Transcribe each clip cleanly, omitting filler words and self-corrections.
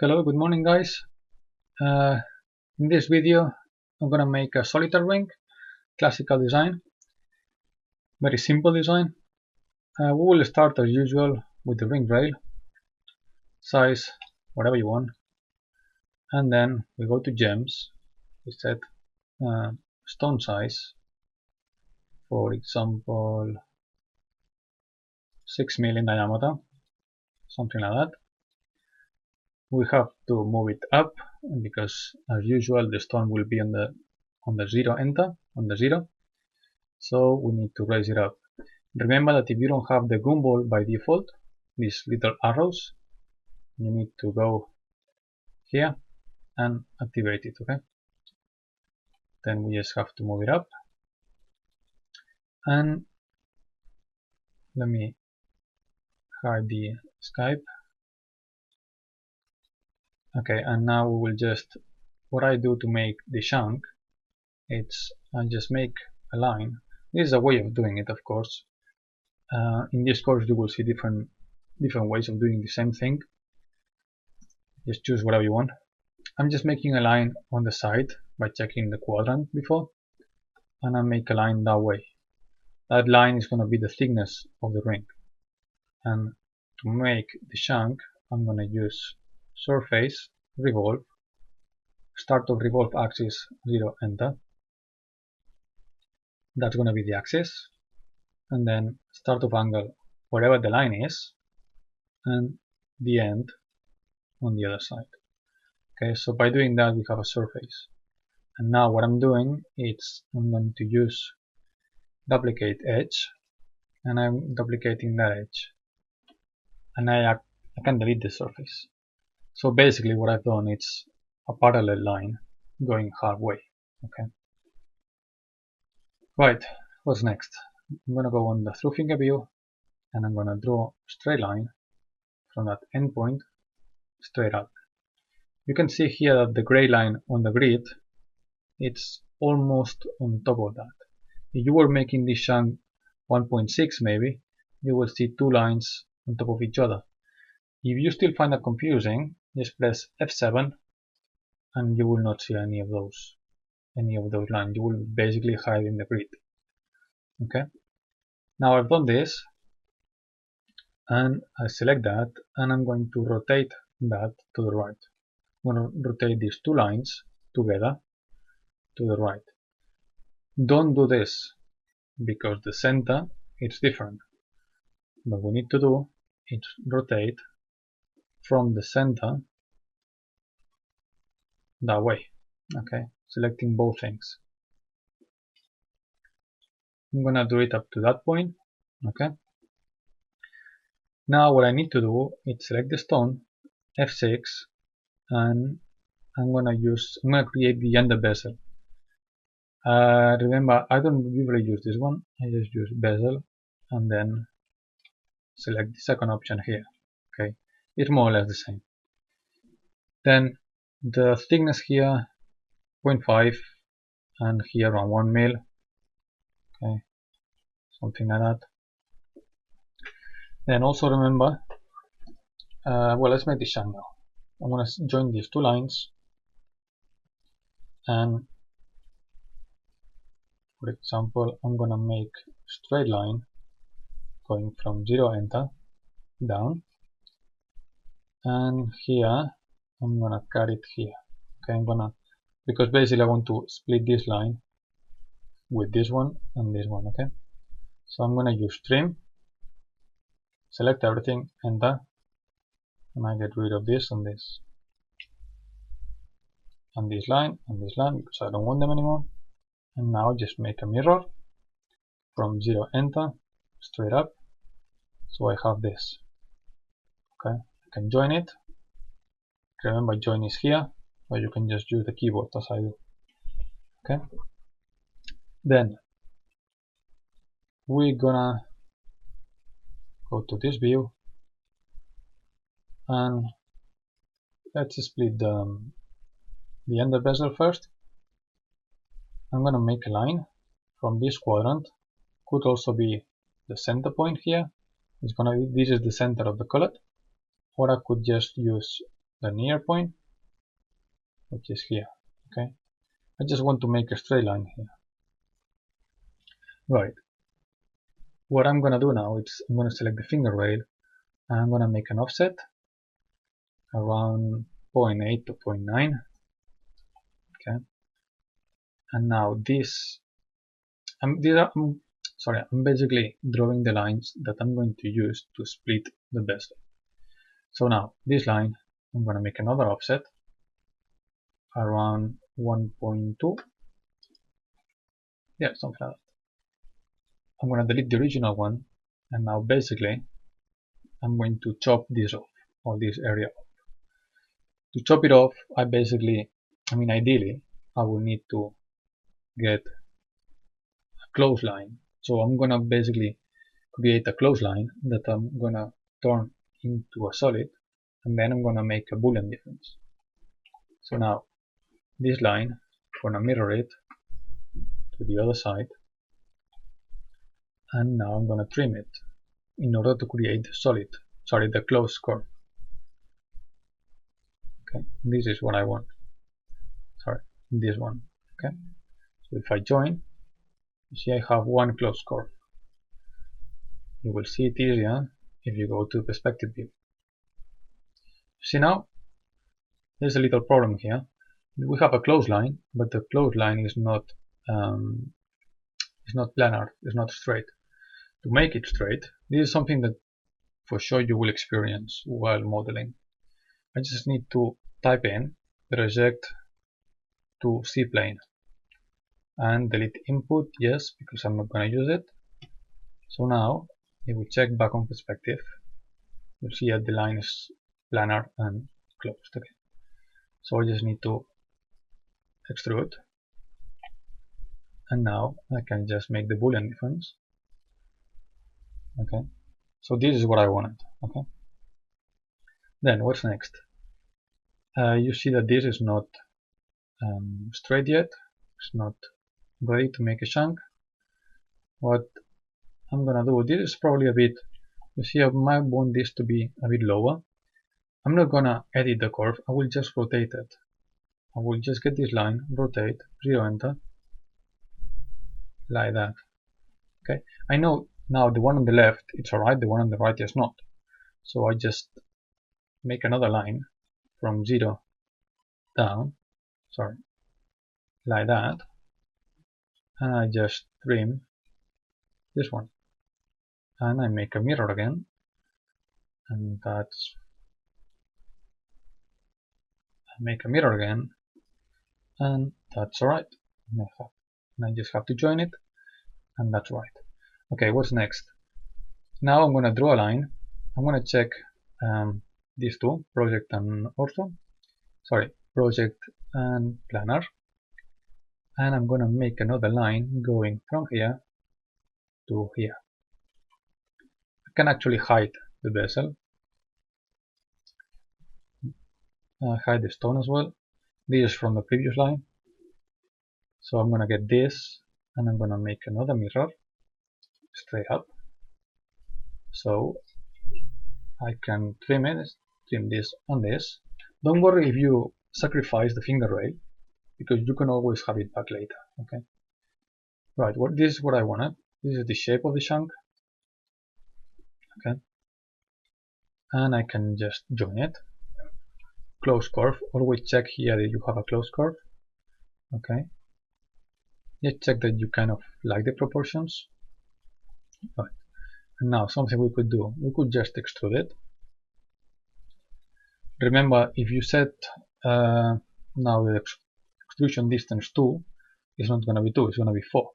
Hello, good morning guys. In this video I'm gonna make a solitaire ring, classical design, very simple design. We will start as usual with the ring rail, size whatever you want, and then we go to gems. We set stone size, for example 6 mm in diameter, something like that. We have to move it up because as usual the stone will be on the zero enter, on the zero, so we need to raise it up. Remember that if you don't have the gumball by default, these little arrows, you need to go here and activate it, okay? Then we just have to move it up. And let me hide the Skype. Okay, and now we will just, what I do to make the shank, I just make a line. This is a way of doing it, of course. In this course you will see different ways of doing the same thing. Just choose whatever you want. I'm just making a line on the side by checking the quadrant before, and I make a line that way. That line is going to be the thickness of the ring. And to make the shank, I'm going to use surface, revolve, start of revolve axis 0 enter. That's going to be the axis. And then start of angle wherever the line is, and the end on the other side. Okay, so by doing that we have a surface. And now what I'm doing is I'm going to use duplicate edge, and I'm duplicating that edge, and I can delete the surface. So basically what I've done is a parallel line going halfway. Okay. Right, what's next? I'm gonna go on the through finger view, and I'm gonna draw a straight line from that endpoint straight up. You can see here that the gray line on the grid, it's almost on top of that. If you were making this shank 1.6 maybe, you will see two lines on top of each other. If you still find that confusing, just press F7 and you will not see any of those lines. You will basically hide in the grid. Okay. Now I've done this, and I select that, and I'm going to rotate that to the right. I'm going to rotate these two lines together to the right. Don't do this because the center is different. What we need to do is rotate from the center that way. Okay, selecting both things. I'm gonna do it up to that point. Okay. Now what I need to do is select the stone, F6, and I'm gonna create the under bezel. Remember, I don't usually use this one. I just use bezel and then select the second option here. Okay, it's more or less the same. Then the thickness here 0.5 and here around 1 mil. Okay, something like that. Then also remember, well, let's make the shank now. I'm going to join these two lines, and for example I'm going to make a straight line going from 0 enter down, and here I'm going to cut it here. Okay, because basically I want to split this line with this one and this one. Okay, so I'm going to use trim, select everything, enter, and I get rid of this and this and this line because I don't want them anymore. And now just make a mirror from 0 enter straight up, so I have this. Okay, I can join it. Remember, join is here, or you can just use the keyboard as I do. Okay, then we're gonna go to this view, and let's split the under bezel first. I'm gonna make a line from this quadrant. Could also be the center point here. This is the center of the collet, or I could just use the near point, which is here. Okay, I just want to make a straight line here. Right, what I'm gonna do now is I'm gonna select the finger rail and I'm gonna make an offset around 0.8 to 0.9. Okay, and now this I'm basically drawing the lines that I'm going to use to split the bezel. So now this line I'm gonna make another offset around 1.2. Yeah, something like that. I'm going to delete the original one, and now basically I'm going to chop this off, or this area off. To chop it off, ideally I will need to get a close line. So I'm going to basically create a close line that I'm going to turn into a solid, and then I'm going to make a Boolean difference. So now this line, I'm going to mirror it to the other side, and now I'm going to trim it in order to create the closed curve. Okay, this is what I want. This one. Okay, so if I join, you see I have one closed curve. You will see it easier if you go to perspective view. See now, there's a little problem here. We have a closed line, but the closed line is not planar, it's not straight. To make it straight, this is something that for sure you will experience while modeling. I just need to type in project to C plane and delete input, yes, because I'm not going to use it. So now if we check back on perspective, you'll see that the line is planar and closed. Okay, so I just need to extrude, and now I can just make the Boolean difference. Okay, so this is what I wanted. Okay, then what's next? You see that this is not straight yet. It's not ready to make a shank. What I'm gonna do, this is probably a bit, you see I might want this to be a bit lower. I'm not gonna edit the curve, I will just rotate it. I will just get this line, rotate, 0 enter, like that. Okay, I know now the one on the left it's alright, the one on the right is not. So I just make another line from 0 down, like that, and I just trim this one, and I make a mirror again, and I make a mirror again, and that's alright. And I just have to join it, and that's right. Okay, what's next? Now I'm gonna draw a line. I'm gonna check these two, project and project and planar, and I'm gonna make another line going from here to here. I can actually hide the bezel, hide the stone as well. This is from the previous line, so I'm gonna get this, and I'm gonna make another mirror straight up, so I can trim this and this. Don't worry if you sacrifice the finger rail, because you can always have it back later. Okay, right, this is what I wanted. This is the shape of the shank. Okay, and I can just join it. Close curve, always check here that you have a close curve. Okay, just check that you kind of like the proportions. Right, and now something we could do, we could just extrude it. Remember, if you set now the extrusion distance 2, it's not going to be 2, it's going to be 4.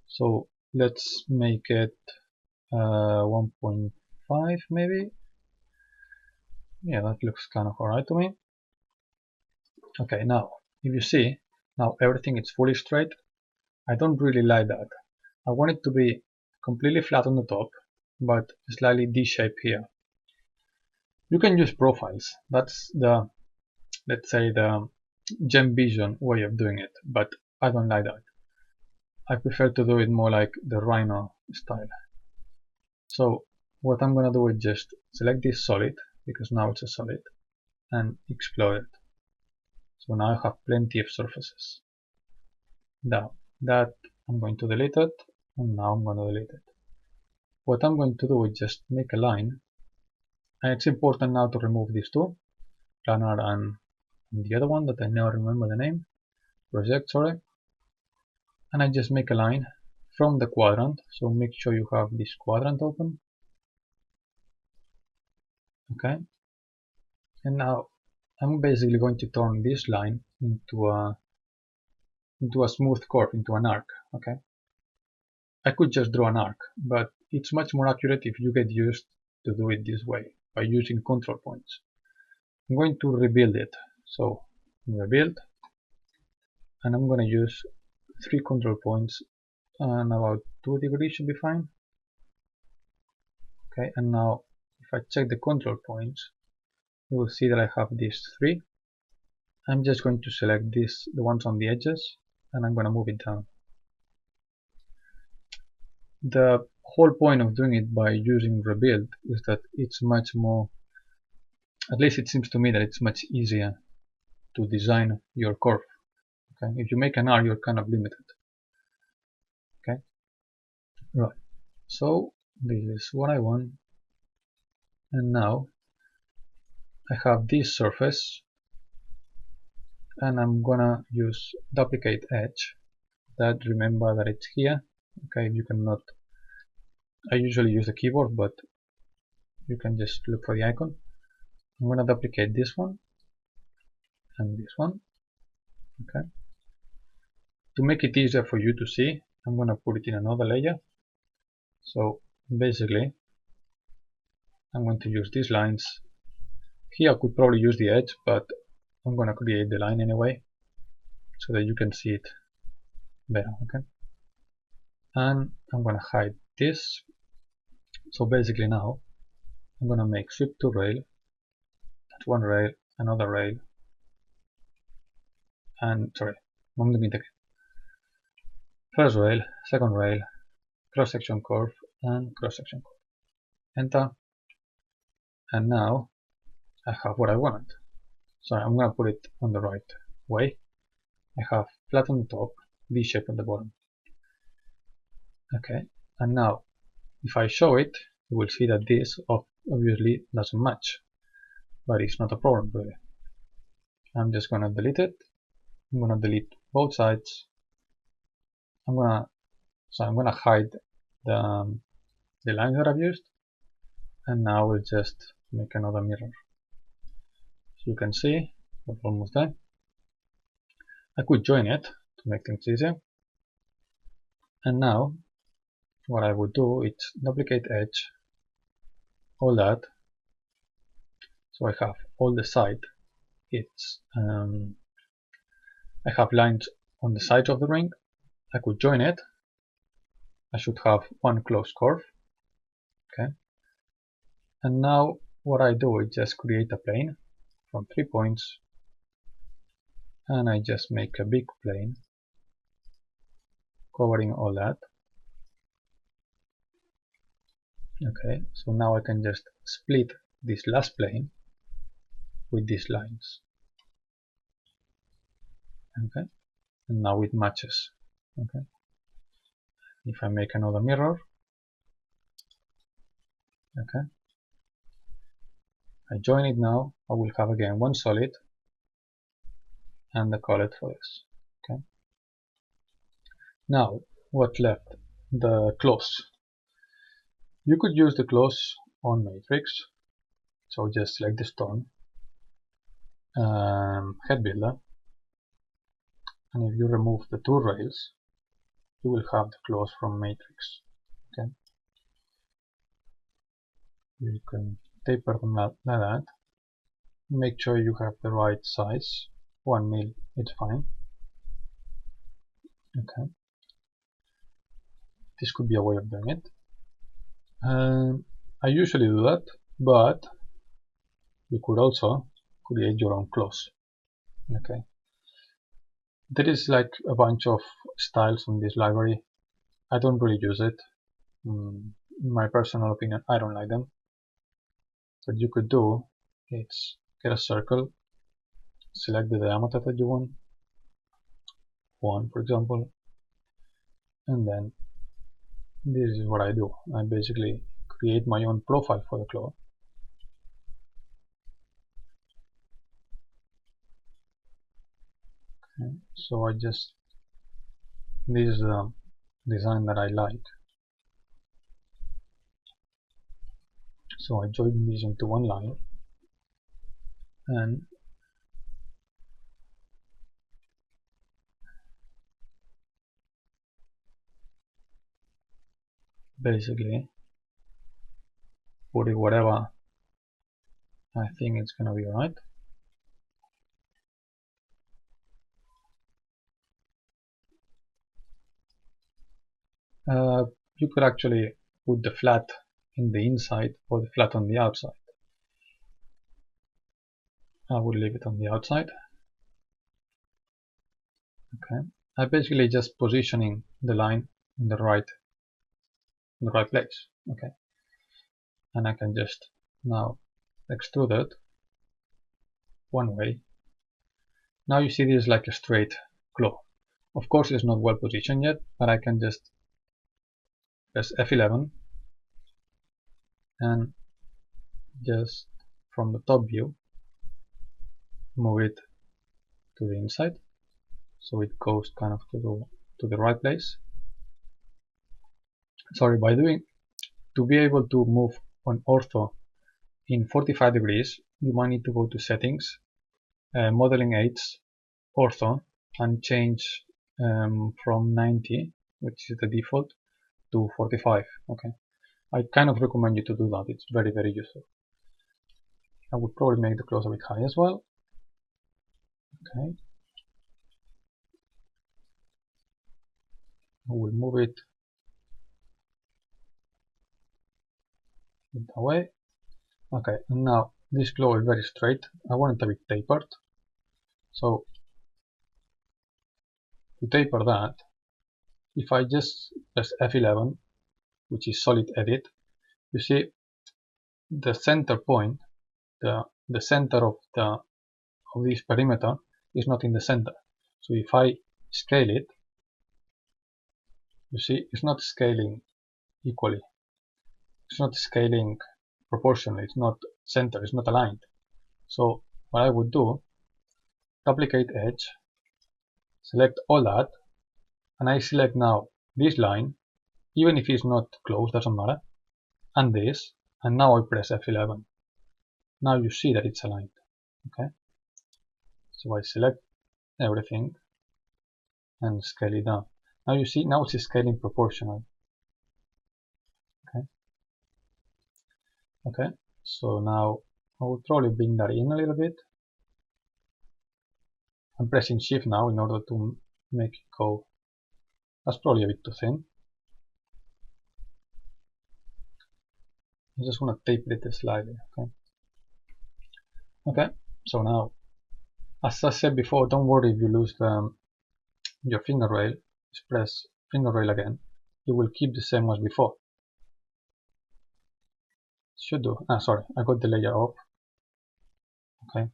So let's make it 1.5 maybe. Yeah, that looks kind of alright to me. Okay, now if you see, now everything is fully straight. I don't really like that. I want it to be completely flat on the top, but slightly D-shaped here. You can use profiles. That's the, let's say, the Gem Vision way of doing it, but I don't like that. I prefer to do it more like the Rhino style. So what I'm gonna do is just select this solid, because now it's a solid. and explode it. So now I have plenty of surfaces. Now that I'm going to delete it, and now I'm going to delete it. What I'm going to do is just make a line, and it's important now to remove these two, planar and the other one that I never remember the name, project, sorry, and I just make a line from the quadrant, so make sure you have this quadrant open, okay, and now I'm basically going to turn this line into a smooth curve, into an arc, okay. I could just draw an arc, but it's much more accurate if you get used to do it this way, by using control points. I'm going to rebuild it, so rebuild, and I'm going to use 3 control points, and about 2 degrees should be fine. Okay, and now if I check the control points, you will see that I have these 3. I'm just going to select the ones on the edges, and I'm going to move it down. The whole point of doing it by using rebuild is that it's much more, at least it seems to me that it's much easier to design your curve. Okay, if you make an arc, you're kind of limited. Okay, right. So this is what I want, and now I have this surface, and I'm gonna use duplicate edge. That, remember that it's here. Okay, you cannot. I usually use the keyboard, but you can just look for the icon. I'm gonna duplicate this one and this one. Okay. To make it easier for you to see, I'm gonna put it in another layer. So basically, I'm going to use these lines. Here I could probably use the edge, but I'm gonna create the line anyway, so that you can see it better. Okay. And I'm gonna hide this. So basically now I'm gonna make sweep to rail. That's one rail, another rail, and sorry, I'm doing it again. First rail, second rail, cross section curve, and cross section curve. Enter, and now I have what I wanted. So I'm gonna put it on the right way. I have flat on the top, V shape on the bottom. Okay, and now if I show it, you will see that this obviously doesn't match, but it's not a problem really. I'm just gonna delete it. I'm gonna delete both sides. I'm gonna hide the lines that I've used, and now we'll just make another mirror. So you can see we're almost there. I could join it to make things easier, and now what I would do is duplicate edge, all that, so I have all the side. I have lines on the sides of the ring. I could join it. I should have one closed curve. Okay, and now what I do is just create a plane from 3 points, and I just make a big plane covering all that. Okay, so now I can just split this last plane with these lines. Okay, and now it matches. Okay, if I make another mirror, okay, I join it now, I will have again one solid and the collet for this. Okay, now what left? The close. You could use the close on matrix, so just select the stone, head builder, and if you remove the 2 rails, you will have the close from matrix. Okay, you can taper them like that. Make sure you have the right size. 1 mil, it's fine. Okay, this could be a way of doing it. I usually do that, but you could also create your own close. Okay, there is like a bunch of styles in this library. I don't really use it. In my personal opinion, I don't like them. What you could do is get a circle, select the diameter that you want, 1 for example, and then this is what I do. I basically create my own profile for the claw. Okay, so this is the design that I like. So I join these into one line, and basically put it whatever I think it's gonna be right. You could actually put the flat in the inside or the flat on the outside. I would leave it on the outside. Okay, I basically just positioning the line in the right place. Okay, and I can just now extrude it one way. Now you see this is like a straight claw. Of course it's not well positioned yet, but I can just press F11 and just from the top view move it to the inside, so it goes kind of to the right place. Sorry, to be able to move on ortho in 45 degrees, you might need to go to settings, modeling aids, ortho, and change from 90, which is the default, to 45. Okay, I kind of recommend you to do that. It's very, very useful. I would probably make the close a bit high as well. Okay, I will move it away. Okay, and now this claw is very straight. I want it a bit tapered. So to taper that, if I just press F11, which is solid edit, you see the center point, the center of this perimeter is not in the center. So if I scale it, you see it's not scaling equally. It's not scaling proportionally. It's not centered. It's not aligned. So what I would do, duplicate edge, select all that, and I select now this line, even if it's not close, doesn't matter, and this, and now I press F11. Now you see that it's aligned. Okay, so I select everything and scale it down. Now you see, now it's scaling proportional. Okay, so now I will probably bring that in a little bit. I'm pressing shift now in order to make it go. That's probably a bit too thin. I just want to taper it slightly. Okay, so now, as I said before, don't worry if you lose your finger rail. Just press finger rail again. You will keep the same as before. Should do. Sorry, I got the layer off. Okay,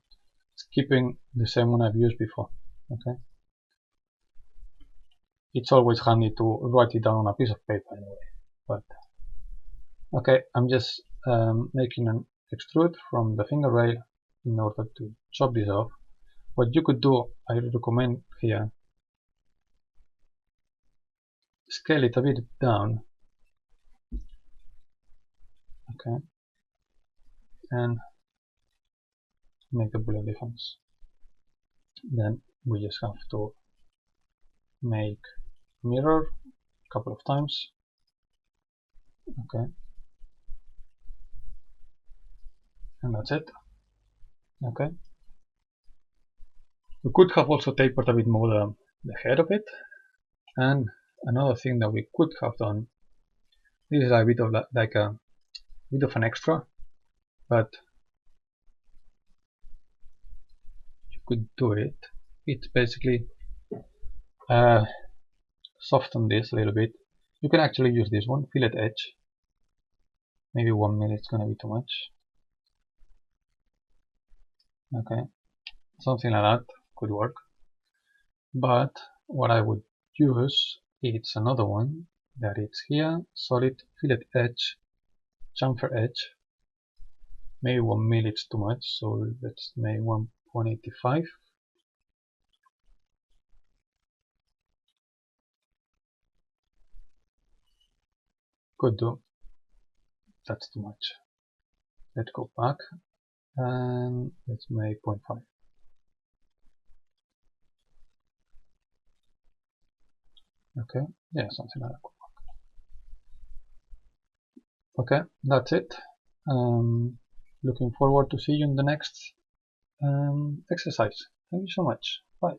it's keeping the same one I've used before. Okay, it's always handy to write it down on a piece of paper anyway. But okay, I'm just making an extrude from the finger rail in order to chop this off. What you could do, I recommend here, scale it a bit down. Okay, and make a bullet difference. Then we just have to make mirror a couple of times. Okay, and that's it. Okay, we could have also tapered a bit more the head of it, and another thing that we could have done, this is a bit of like a bit of an extra, but you could do it. It's basically soften this a little bit. You can actually use this one, fillet edge. Maybe 1 minute is gonna be too much. Okay, something like that could work. But what I would use, it's another one that it's here, solid fillet edge, chamfer edge. Maybe 1 mil it's too much, so let's make 1.85. Could do. That's too much. Let's go back and let's make 0.5. Okay, yeah, something like that. Okay, that's it. Looking forward to see you in the next exercise. Thank you so much. Bye.